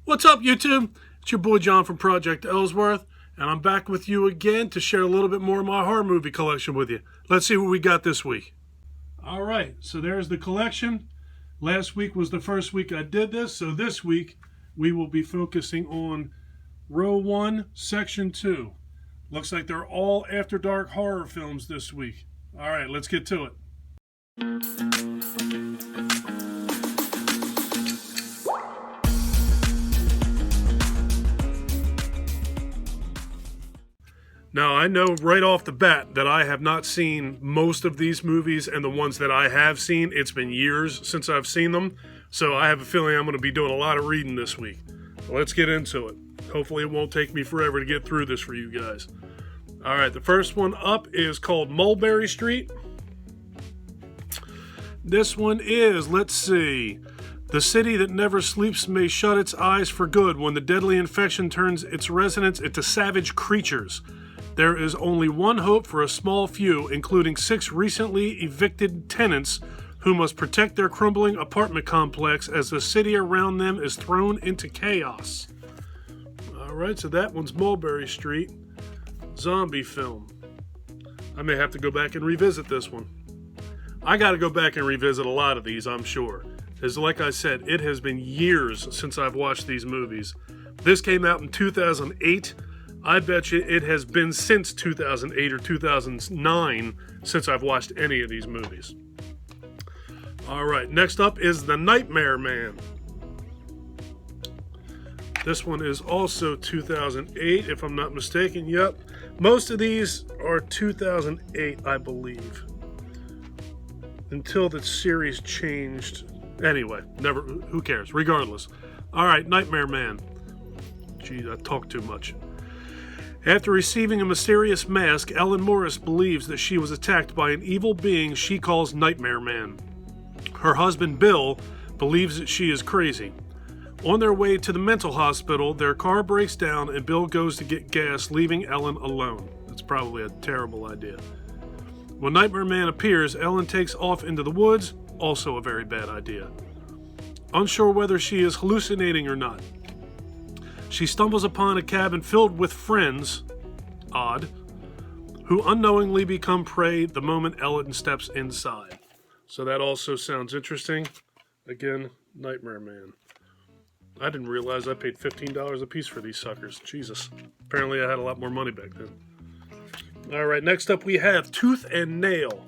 What's up, YouTube? It's your boy John from Project Ellsworth, and I'm back with you again to share a little bit more of my horror movie collection with you. Let's see what we got this week. All right, so there's the collection. Last week was the first week I did this, so this week we will be focusing on Row 1, Section 2. Looks like they're all After Dark horror films this week. All right, let's get to it. Now, I know right off the bat that I have not seen most of these movies, and the ones that I have seen, it's been years since I've seen them, so I have a feeling I'm going to be doing a lot of reading this week. So let's get into it. Hopefully it won't take me forever to get through this for you guys. Alright, the first one up is called Mulberry Street. This one is, let's see, the city that never sleeps may shut its eyes for good when the deadly infection turns its residents into savage creatures. There is only one hope for a small few, including 6 recently evicted tenants who must protect their crumbling apartment complex as the city around them is thrown into chaos. Alright, so that one's Mulberry Street. Zombie film. I may have to go back and revisit this one. I gotta go back and revisit a lot of these, I'm sure. Because like I said, it has been years since I've watched these movies. This came out in 2008. I bet you it has been since 2008 or 2009 since I've watched any of these movies. Alright, next up is The Nightmare Man. This one is also 2008, if I'm not mistaken. Yep. Most of these are 2008, I believe. Until the series changed. Anyway, never. Who cares? Regardless. Alright, Nightmare Man. Gee, I talk too much. After receiving a mysterious mask, Ellen Morris believes that she was attacked by an evil being she calls Nightmare Man. Her husband, Bill, believes that she is crazy. On their way to the mental hospital, their car breaks down and Bill goes to get gas, leaving Ellen alone. That's probably a terrible idea. When Nightmare Man appears, Ellen takes off into the woods, also a very bad idea. Unsure whether she is hallucinating or not, she stumbles upon a cabin filled with friends, odd, who unknowingly become prey the moment Ellen steps inside. So that also sounds interesting. Again, Nightmare Man. I didn't realize I paid $15 a piece for these suckers. Jesus. Apparently I had a lot more money back then. Alright, next up we have Tooth and Nail.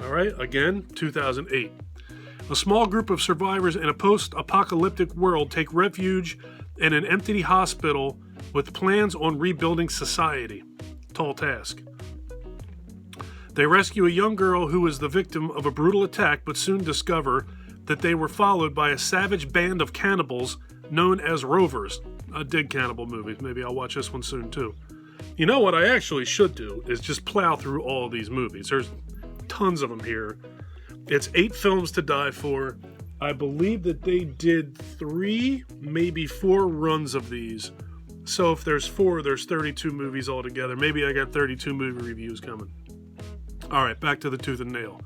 Alright, again, 2008. A small group of survivors in a post-apocalyptic world take refuge in an empty hospital with plans on rebuilding society. Tall task. They rescue a young girl who is the victim of a brutal attack, but soon discover that they were followed by a savage band of cannibals known as Rovers. I dig cannibal movies. Maybe I'll watch this one soon too. You know what I actually should do is just plow through all of these movies. There's tons of them here. It's 8 films to die for. I believe that they did 3, maybe 4 runs of these. So if there's 4, there's 32 movies altogether. Maybe I got 32 movie reviews coming. Alright, back to the Tooth and Nail.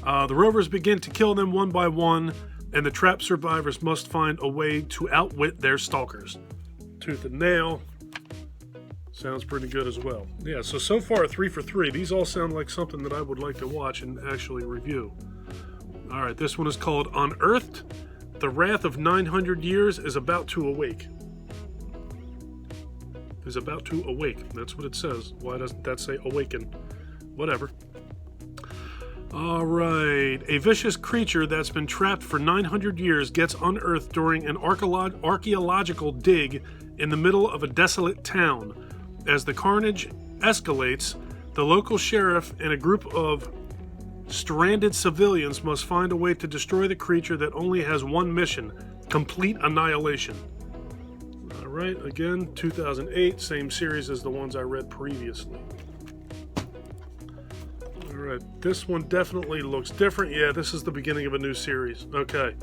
The Rovers begin to kill them one by one, and the trapped survivors must find a way to outwit their stalkers. Tooth and Nail. Sounds pretty good as well. Yeah, so far 3 for 3. These all sound like something that I would like to watch and actually review. Alright, this one is called Unearthed. The wrath of 900 years is about to awake. Is about to awake. That's what it says. Why doesn't that say awaken? Whatever. Alright, a vicious creature that's been trapped for 900 years gets unearthed during an archaeological dig in the middle of a desolate town. As the carnage escalates, the local sheriff and a group of stranded civilians must find a way to destroy the creature that only has one mission: complete annihilation. Alright, again, 2008, same series as the ones I read previously. Alright, this one definitely looks different. Yeah, this is the beginning of a new series. Okay.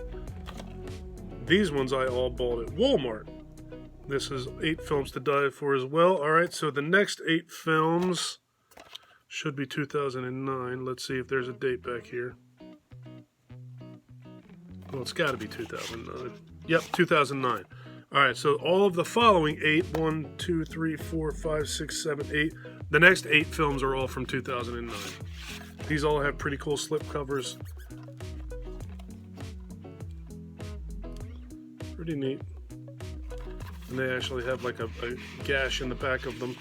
These ones I all bought at Walmart. This is 8 films to die for as well. Alright, so the next 8 films should be 2009. Let's see if there's a date back here. Well, it's got to be 2009. Yep, 2009. All right, so all of the following 8, 1, 2, 3, 4, 5, 6, 7, 8, the next 8 films are all from 2009. These all have pretty cool slip covers. Pretty neat. And they actually have like a gash in the back of them.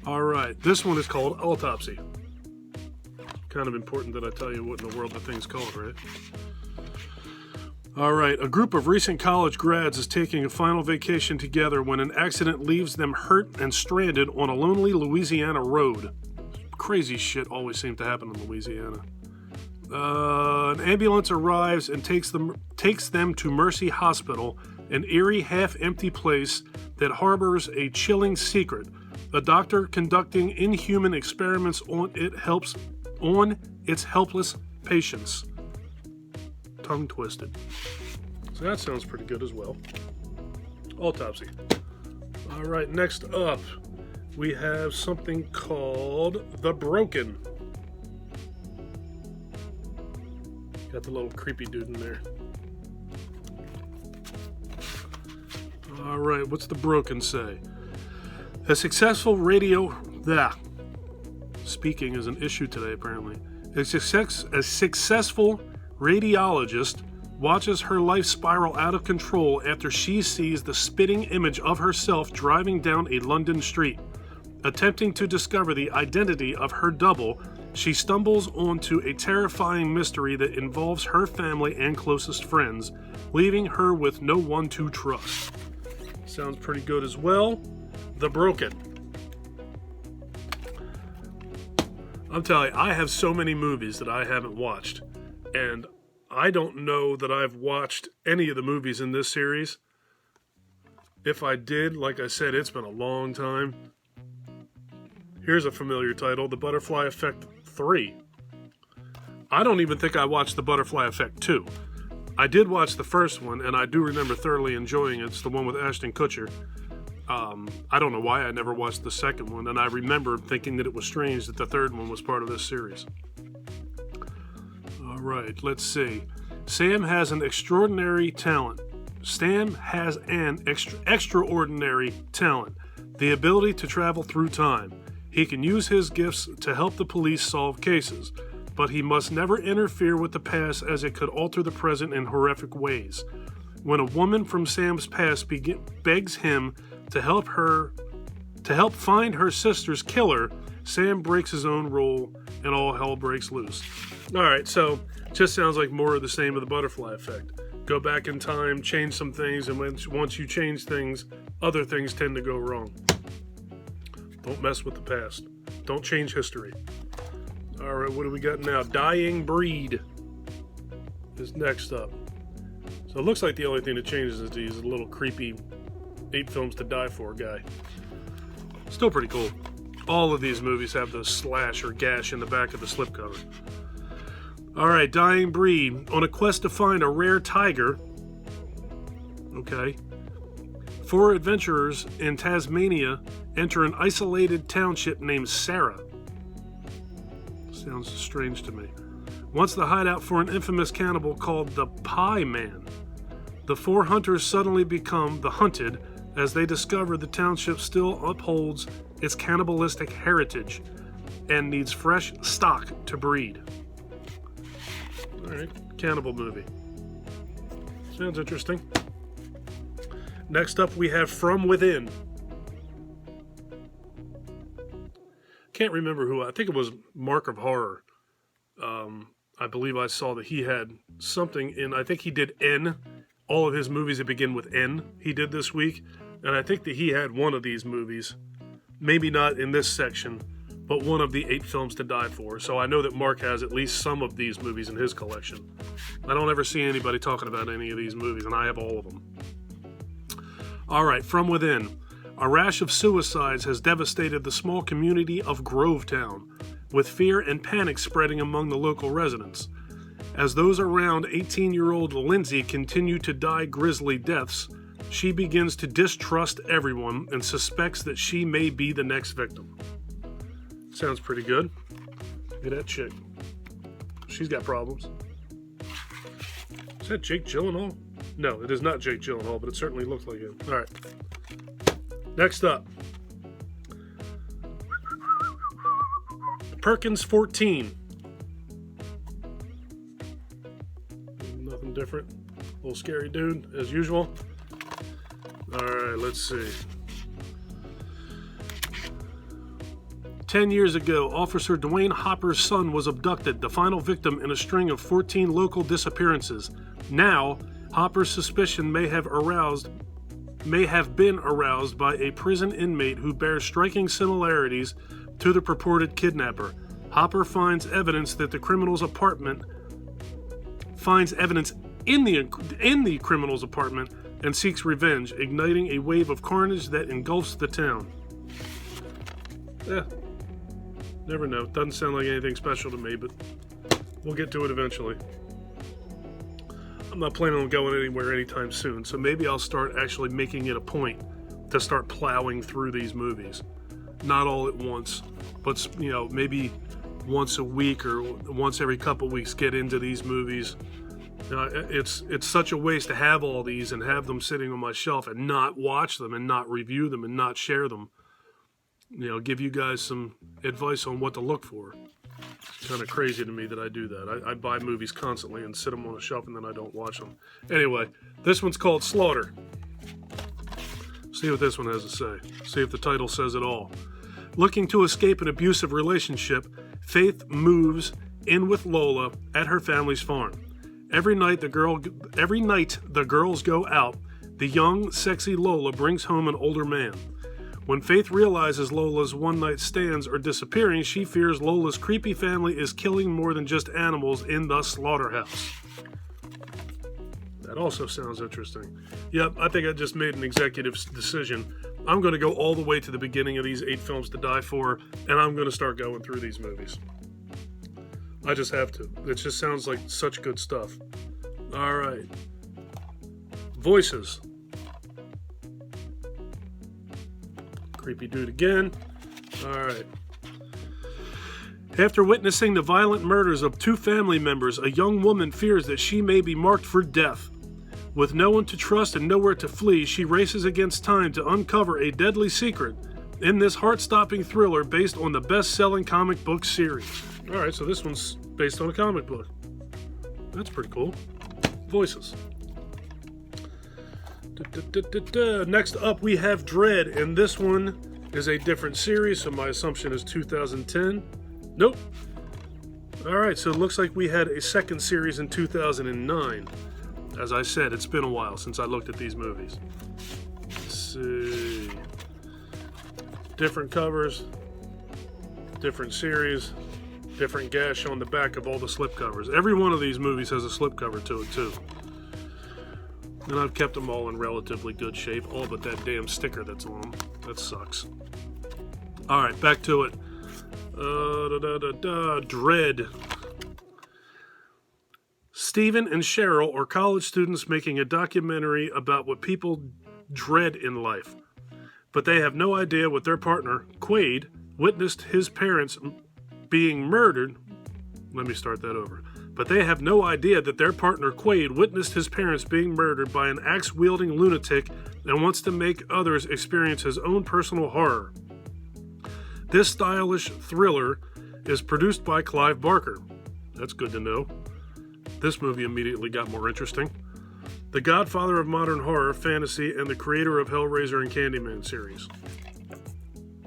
All right, this one is called Autopsy. Kind of important that I tell you what in the world the thing's called, right? All right, a group of recent college grads is taking a final vacation together when an accident leaves them hurt and stranded on a lonely Louisiana road. Crazy shit always seems to happen in Louisiana. An ambulance arrives and takes them to Mercy Hospital, an eerie, half-empty place that harbors a chilling secret. A doctor conducting inhuman experiments on its helpless patients. Tongue twisted. So that sounds pretty good as well. Autopsy. All right, next up, we have something called The Broken. Got the little creepy dude in there. All right, what's The Broken say? A successful speaking is an issue today, apparently. A successful radiologist watches her life spiral out of control after she sees the spitting image of herself driving down a London street. Attempting to discover the identity of her double, she stumbles onto a terrifying mystery that involves her family and closest friends, leaving her with no one to trust. Sounds pretty good as well. The Broken. I'm telling you, I have so many movies that I haven't watched, and I don't know that I've watched any of the movies in this series. If I did, like I said, it's been a long time. Here's a familiar title, The Butterfly Effect 3. I don't even think I watched The Butterfly Effect 2. I did watch the first one, and I do remember thoroughly enjoying it. It's the one with Ashton Kutcher. I don't know why I never watched the second one, and I remember thinking that it was strange that the third one was part of this series. All right, let's see. Sam has an extraordinary talent. Extraordinary talent, the ability to travel through time. He can use his gifts to help the police solve cases, but he must never interfere with the past as it could alter the present in horrific ways. When a woman from Sam's past begs him to help find her sister's killer, Sam breaks his own rule and all hell breaks loose. All right, so just sounds like more of the same of the Butterfly Effect. Go back in time, change some things, and once you change things, other things tend to go wrong. Don't mess with the past. Don't change history. All right, what do we got now? Dying Breed is next up. So it looks like the only thing that changes is these little creepy 8 Films to Die For guy. Still pretty cool. All of these movies have the slash or gash in the back of the slipcover. All right, Dying Breed. On a quest to find a rare tiger. Okay. 4 adventurers in Tasmania enter an isolated township named Sarah. Sounds strange to me. Once the hideout for an infamous cannibal called the Pie Man. The 4 hunters suddenly become the hunted as they discover the township still upholds its cannibalistic heritage and needs fresh stock to breed. Alright, cannibal movie. Sounds interesting. Next up we have From Within. Can't remember who, I think it was Mark of Horror. I believe I saw that he had something in, I think he did N. All of his movies that begin with N he did this week. And I think that he had one of these movies. Maybe not in this section, but one of the 8 Films to Die For. So I know that Mark has at least some of these movies in his collection. I don't ever see anybody talking about any of these movies, and I have all of them. All right, From Within. A rash of suicides has devastated the small community of Grovetown, with fear and panic spreading among the local residents. As those around 18-year-old Lindsay continue to die grisly deaths, she begins to distrust everyone and suspects that she may be the next victim. Sounds pretty good. Look at that chick. She's got problems. Is that Jake Gyllenhaal? No, it is not Jake Gyllenhaal, but it certainly looked like him. All right. Next up. Perkins 14. Nothing different. Little scary dude, as usual. Alright, let's see. 10 years ago, Officer Dwayne Hopper's son was abducted, the final victim in a string of 14 local disappearances. Now, Hopper's suspicion may have been aroused by a prison inmate who bears striking similarities to the purported kidnapper. Hopper finds evidence in the criminal's apartment and seeks revenge, igniting a wave of carnage that engulfs the town. Never know. Doesn't sound like anything special to me, but we'll get to it eventually. I'm not planning on going anywhere anytime soon, so maybe I'll start actually making it a point to start plowing through these movies. Not all at once, but maybe once a week or once every couple weeks get into these movies. It's such a waste to have all these and have them sitting on my shelf and not watch them and not review them and not share them. Give you guys some advice on what to look for. It's kind of crazy to me that I do that. I buy movies constantly and sit them on a shelf and then I don't watch them. Anyway, this one's called Slaughter. See what this one has to say. See if the title says it all. Looking to escape an abusive relationship, Faith moves in with Lola at her family's farm. Every night the girls go out, the young, sexy Lola brings home an older man. When Faith realizes Lola's one-night stands are disappearing, she fears Lola's creepy family is killing more than just animals in the slaughterhouse. That also sounds interesting. Yep, I think I just made an executive decision. I'm going to go all the way to the beginning of these 8 films to die for, and I'm going to start going through these movies. I just have to. It just sounds like such good stuff. All right. Voices. Creepy dude again. All right. After witnessing the violent murders of 2 family members, a young woman fears that she may be marked for death. With no one to trust and nowhere to flee, she races against time to uncover a deadly secret in this heart-stopping thriller based on the best-selling comic book series. All right, so this one's based on a comic book. That's pretty cool. Voices. Next up, we have Dread, and this one is a different series, so my assumption is 2010. Nope. All right, so it looks like we had a second series in 2009. As I said, it's been a while since I looked at these movies. Let's see. Different covers, different series, different gash on the back of all the slipcovers. Every one of these movies has a slipcover to it, too. And I've kept them all in relatively good shape, all but that damn sticker that's on them. That sucks. Alright, back to it. Dread. Stephen and Cheryl are college students making a documentary about what people dread in life. But they have no idea what their partner, Quaid, witnessed his parents being murdered. Let me start that over. But they have no idea that their partner, Quaid, witnessed his parents being murdered by an axe-wielding lunatic and wants to make others experience his own personal horror. This stylish thriller is produced by Clive Barker. That's good to know. This movie immediately got more interesting. The godfather of modern horror, fantasy, and the creator of Hellraiser and Candyman series.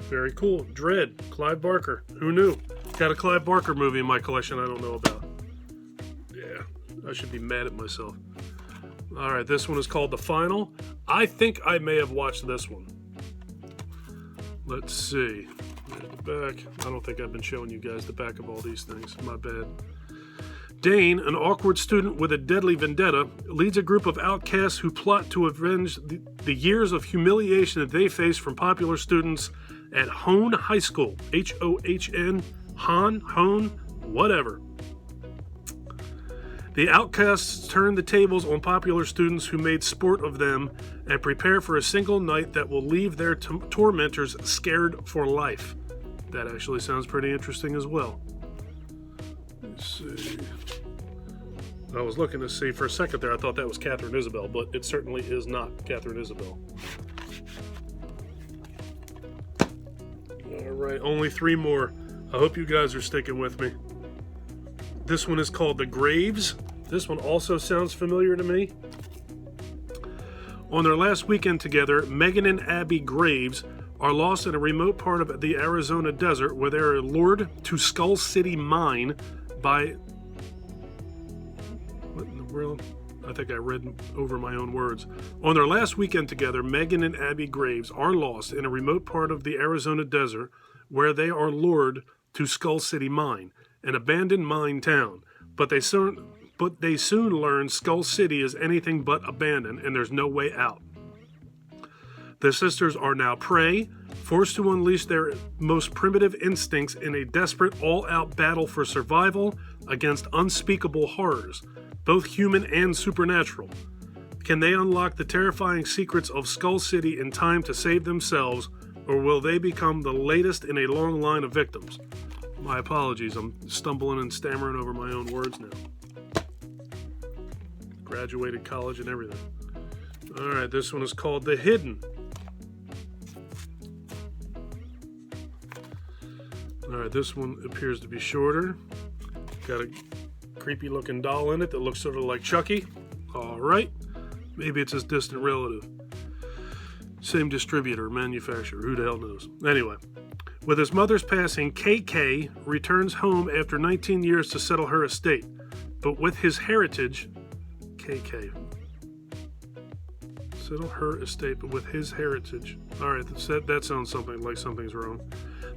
Very cool. Dread, Clive Barker. Who knew? Got a Clive Barker movie in my collection I don't know about. Yeah, I should be mad at myself. Alright, this one is called The Final. I think I may have watched this one. Let's see. There's the back. I don't think I've been showing you guys the back of all these things. My bad. Dane, an awkward student with a deadly vendetta, leads a group of outcasts who plot to avenge the years of humiliation that they face from popular students at Hone High School. H-O-H-N, Hone, whatever. The outcasts turn the tables on popular students who made sport of them and prepare for a single night that will leave their tormentors scared for life. That actually sounds pretty interesting as well. Let's see. I was looking to see for a second there, I thought that was Catherine Isabel, but it certainly is not Catherine Isabel. Alright, only 3 more. I hope you guys are sticking with me. This one is called The Graves. This one also sounds familiar to me. On their last weekend together, Megan and Abby Graves are lost in a remote part of the Arizona desert where they are lured to Skull City Mine by... What in the world? I think I read over my own words. On their last weekend together, Megan and Abby Graves are lost in a remote part of the Arizona desert where they are lured to Skull City Mine, an abandoned mine town. But they soon learn Skull City is anything but abandoned and there's no way out. The sisters are now prey, forced to unleash their most primitive instincts in a desperate all-out battle for survival against unspeakable horrors, both human and supernatural. Can they unlock the terrifying secrets of Skull City in time to save themselves, or will they become the latest in a long line of victims? My apologies, I'm stumbling and stammering over my own words now. Graduated college and everything. Alright, this one is called The Hidden. Alright, this one appears to be shorter. Got a creepy looking doll in it that looks sort of like Chucky. Alright, maybe it's his distant relative. Same distributor, manufacturer, who the hell knows. Anyway, with his mother's passing, KK returns home after 19 years to settle her estate. But with his heritage, KK. Settle her estate, but with his heritage. Alright, that sounds something like something's wrong.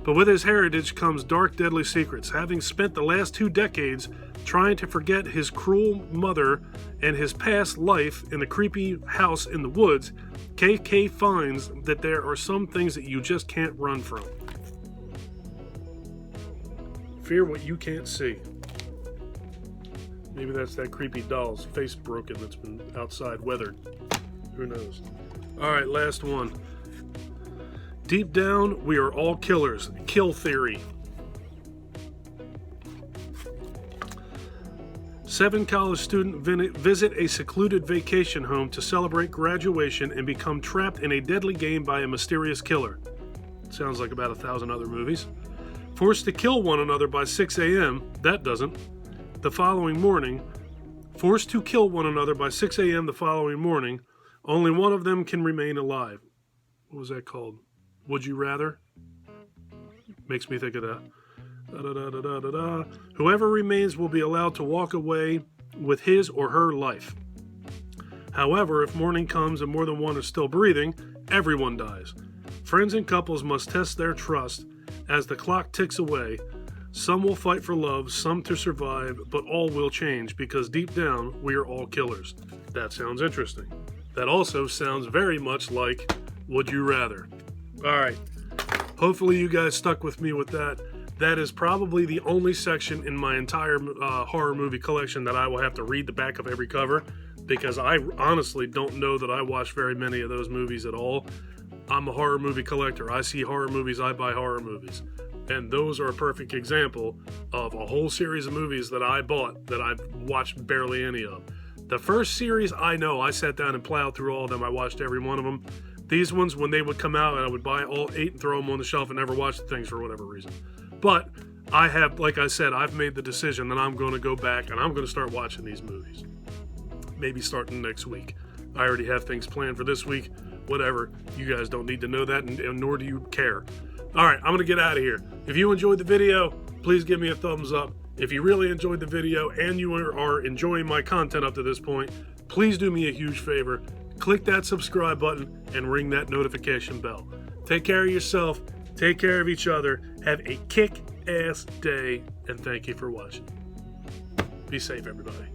But with his heritage comes dark, deadly secrets. Having spent the last 2 decades trying to forget his cruel mother and his past life in the creepy house in the woods, KK finds that there are some things that you just can't run from. Fear what you can't see. Maybe that's that creepy doll's face broken that's been outside weathered. Who knows? Alright, last one. Deep down, we are all killers. Kill theory. 7 college students visit a secluded vacation home to celebrate graduation and become trapped in a deadly game by a mysterious killer. Sounds like about 1,000 other movies. Forced to kill one another by 6 a.m. That doesn't. The following morning. Forced to kill one another by 6 a.m. the following morning. Only one of them can remain alive. What was that called? Would You Rather? Makes me think of that. Whoever remains will be allowed to walk away with his or her life. However, if morning comes and more than one is still breathing, everyone dies. Friends and couples must test their trust as the clock ticks away. Some will fight for love, some to survive, but all will change because deep down, we are all killers. That sounds interesting. That also sounds very much like Would You Rather. Alright, hopefully you guys stuck with me with that. That is probably the only section in my entire horror movie collection that I will have to read the back of every cover, because I honestly don't know that I watch very many of those movies at all. I'm a horror movie collector. I see horror movies, I buy horror movies. And those are a perfect example of a whole series of movies that I bought that I've watched barely any of. The first series, I know, I sat down and plowed through all of them. I watched every one of them. These ones, when they would come out, I would buy all 8 and throw them on the shelf and never watch the things for whatever reason. But I have, like I said, I've made the decision that I'm going to go back and I'm going to start watching these movies. Maybe starting next week. I already have things planned for this week. Whatever. You guys don't need to know that, and nor do you care. Alright, I'm going to get out of here. If you enjoyed the video, please give me a thumbs up. If you really enjoyed the video and you are enjoying my content up to this point, please do me a huge favor. Click that subscribe button and ring that notification bell. Take care of yourself. Take care of each other. Have a kick-ass day, and thank you for watching. Be safe, everybody.